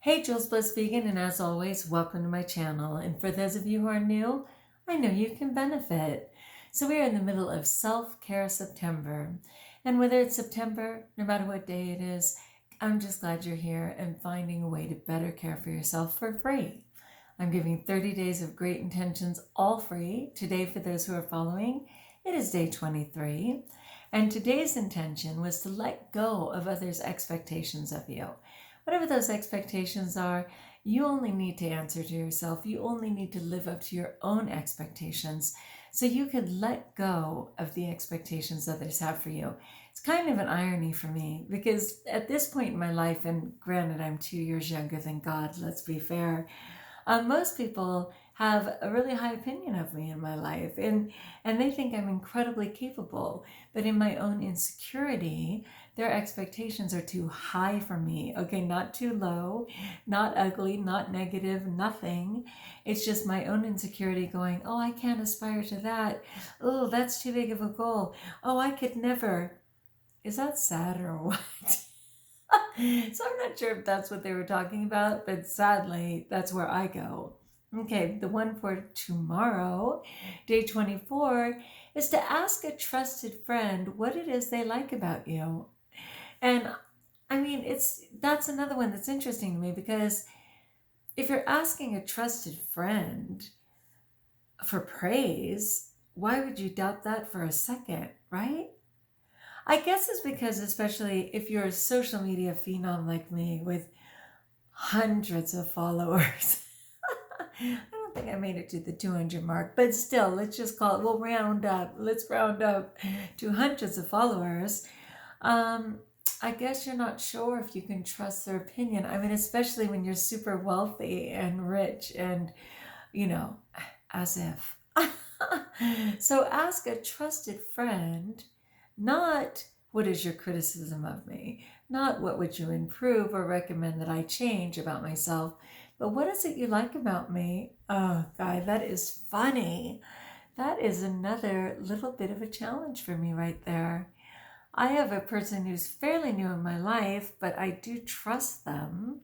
Hey, JulesBlessedVegan, and as always, welcome to my channel. And for those of you who are new, I know you can benefit. So we are in the middle of Self-Care September. And whether it's September, no matter what day it is, I'm just glad you're here and finding a way to better care for yourself for free. I'm giving 30 days of great intentions, all free. Today, for those who are following, it is day 23. And today's intention was to let go of others' expectations of you. Whatever those expectations are, you only need to answer to yourself. You only need to live up to your own expectations so you can let go of the expectations others have for you. It's kind of an irony for me because at this point in my life, and granted I'm 2 years younger than God, let's be fair, most people have a really high opinion of me in my life, and they think I'm incredibly capable. But in my own insecurity, their expectations are too high for me. Okay, not too low, not ugly, not negative, nothing. It's just my own insecurity going, oh, I can't aspire to that. Oh, that's too big of a goal. Oh, I could never. Is that sad or what? So I'm not sure if that's what they were talking about, but sadly, that's where I go. Okay, the one for tomorrow, day 24, is to ask a trusted friend what it is they like about you. And I mean, that's another one that's interesting to me because if you're asking a trusted friend for praise, why would you doubt that for a second, right? I guess it's because, especially if you're a social media phenom like me with hundreds of followers, I don't think I made it to the 200 mark, but still, let's just call it, we'll round up. Let's round up to hundreds of followers. I guess you're not sure if you can trust their opinion. I mean, especially when you're super wealthy and rich and, as if. So ask a trusted friend, not what is your criticism of me, not what would you improve or recommend that I change about myself, but what is it you like about me? Oh, Guy, that is funny. That is another little bit of a challenge for me right there. I have a person who's fairly new in my life, but I do trust them.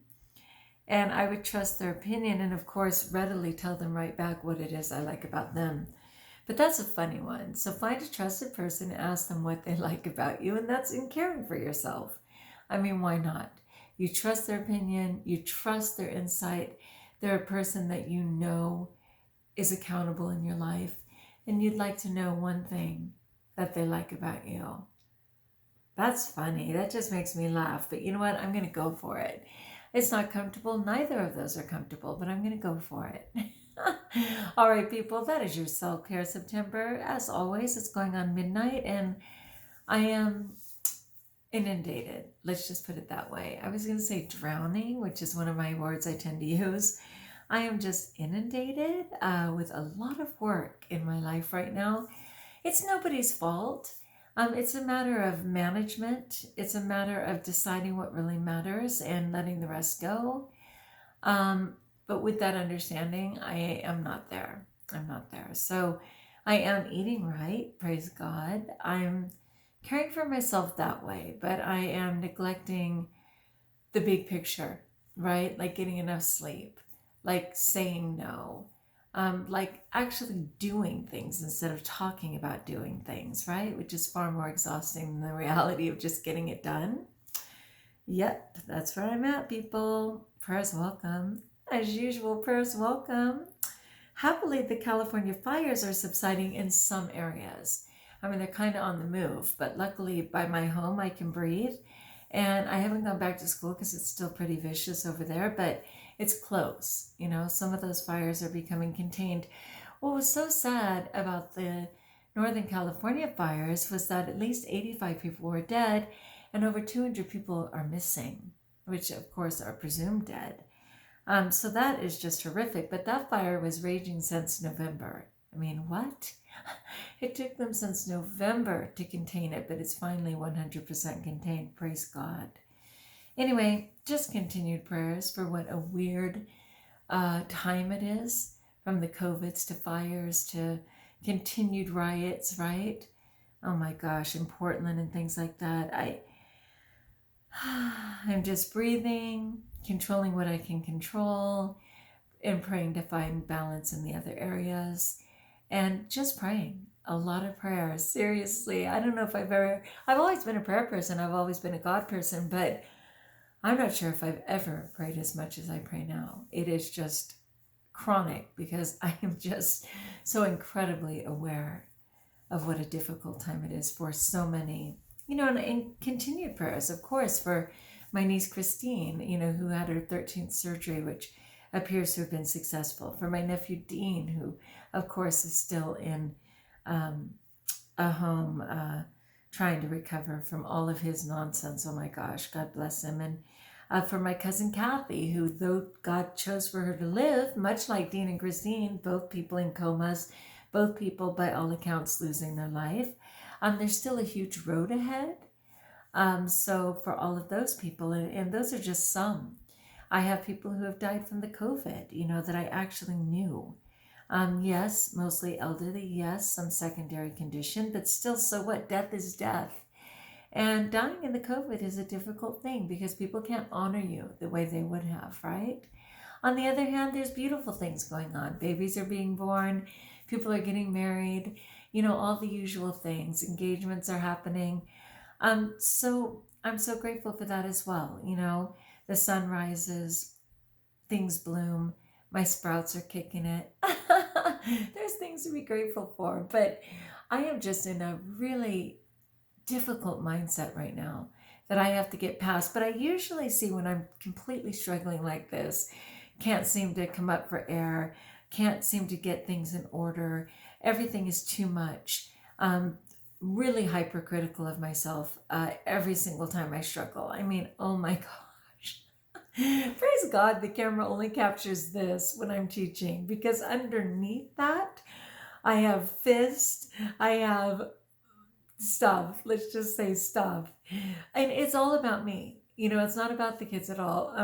And I would trust their opinion and, of course, readily tell them right back what it is I like about them. But that's a funny one. So find a trusted person, ask them what they like about you, and that's in caring for yourself. I mean, why not? You trust their opinion, you trust their insight. They're a person that you know is accountable in your life, and you'd like to know one thing that they like about you. That's funny. That just makes me laugh. But you know what? I'm going to go for it. It's not comfortable. Neither of those are comfortable, but I'm going to go for it. All right, people, that is your self-care September. As always, it's going on midnight, and I am inundated. Let's just put it that way. I was going to say drowning, which is one of my words I tend to use. I am just inundated with a lot of work in my life right now. It's nobody's fault. It's a matter of management. It's a matter of deciding what really matters and letting the rest go. But with that understanding, I am not there. I'm not there. So I am eating right, praise God. I'm caring for myself that way, but I am neglecting the big picture, right? Like getting enough sleep, like saying no, like actually doing things instead of talking about doing things, right? Which is far more exhausting than the reality of just getting it done. Yep, that's where I'm at, people. Prayers welcome. As usual, prayers welcome. Happily, the California fires are subsiding in some areas. I mean, they're kind of on the move, but luckily by my home, I can breathe. And I haven't gone back to school because it's still pretty vicious over there, but it's close. Some of those fires are becoming contained. What was so sad about the Northern California fires was that at least 85 people were dead and over 200 people are missing, which of course are presumed dead. So that is just horrific. But that fire was raging since November. I mean, what? It took them since November to contain it, but it's finally 100% contained. Praise God. Anyway, just continued prayers for what a weird time it is, from the COVIDs to fires to continued riots, right? Oh my gosh, in Portland and things like that. I'm just breathing, controlling what I can control, and praying to find balance in the other areas, and just praying. A lot of prayer. Seriously, I don't know if I've always been a prayer person, I've always been a God person, but I'm not sure if I've ever prayed as much as I pray now. It is just chronic because I am just so incredibly aware of what a difficult time it is for so many, and continued prayers, of course, for my niece Christine, who had her 13th surgery, which appears to have been successful. For my nephew Dean, who, of course, is still in a home trying to recover from all of his nonsense. Oh my gosh, God bless him. And for my cousin Kathy, who, though God chose for her to live, much like Dean and Christine, both people in comas, both people, by all accounts, losing their life, there's still a huge road ahead. So for all of those people, and those are just some. I have people who have died from the COVID, that I actually knew. Yes, mostly elderly, yes, some secondary condition, but still, so what? Death is death. And dying in the COVID is a difficult thing because people can't honor you the way they would have, right? On the other hand, there's beautiful things going on. Babies are being born, people are getting married, all the usual things. Engagements are happening. So I'm so grateful for that as well. The sun rises, things bloom, my sprouts are kicking it. There's things to be grateful for, but I am just in a really difficult mindset right now that I have to get past. But I usually see when I'm completely struggling like this, can't seem to come up for air, can't seem to get things in order, everything is too much, really hypercritical of myself every single time I struggle. I mean, oh my gosh. Praise God, the camera only captures this when I'm teaching, because underneath that, I have fist, I have stuff, let's just say stuff. And it's all about me. It's not about the kids at all.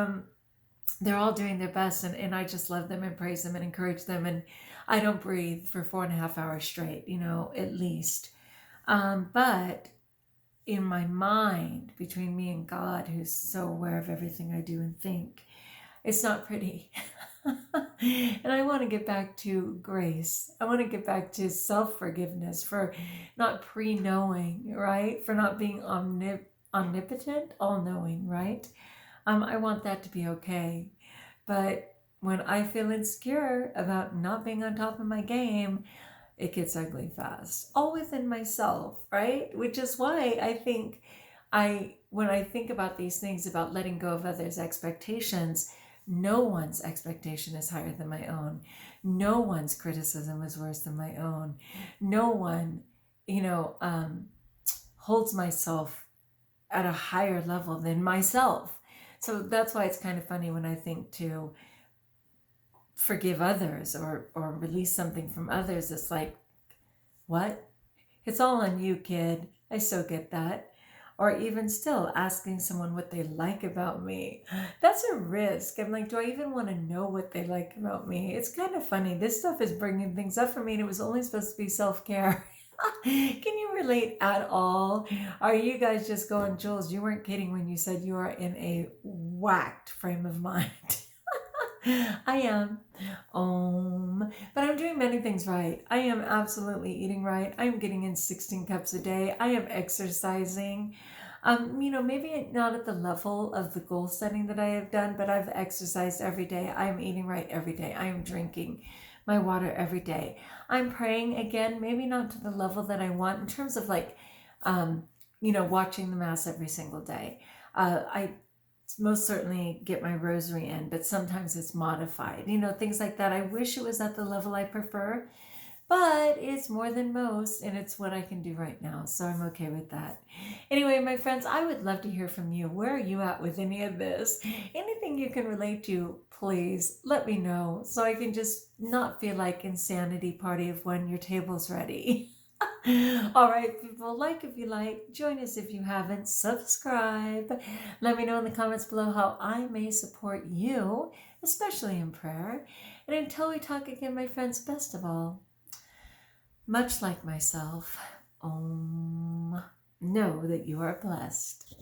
They're all doing their best, and I just love them and praise them and encourage them. And I don't breathe for 4.5 hours straight, at least. But in my mind, between me and God, who's so aware of everything I do and think, it's not pretty. And I want to get back to grace. I want to get back to self-forgiveness for not pre-knowing, right? For not being omnipotent, all-knowing, right? I want that to be okay. But when I feel insecure about not being on top of my game, it gets ugly fast, all within myself, right? Which is why I think when I think about these things, about letting go of others' expectations, no one's expectation is higher than my own. No one's criticism is worse than my own. No one, holds myself at a higher level than myself. So that's why it's kind of funny when I think to forgive others or release something from others. It's like, what? It's all on you, kid. I so get that. Or even still asking someone what they like about me. That's a risk. I'm like, do I even want to know what they like about me? It's kind of funny. This stuff is bringing things up for me, and it was only supposed to be self-care. Can you relate at all? Are you guys just going, Jules, you weren't kidding when you said you are in a whacked frame of mind. I am. But I'm doing many things right. I am absolutely eating right. I am getting in 16 cups a day. I am exercising. Maybe not at the level of the goal setting that I have done, but I've exercised every day. I am eating right every day. I am drinking my water every day. I'm praying again, maybe not to the level that I want in terms of watching the mass every single day. I most certainly get my rosary in, but sometimes it's modified, things like that. I wish it was at the level I prefer, but it's more than most, and it's what I can do right now, so I'm okay with that. Anyway, my friends, I would love to hear from you. Where are you at with any of this? Anything you can relate to, please let me know, so I can just not feel like insanity party of when your table's ready. All right, people, like if you like, join us if you haven't, subscribe. Let me know in the comments below how I may support you, especially in prayer. And until we talk again, my friends, best of all, much like myself, know that you are blessed.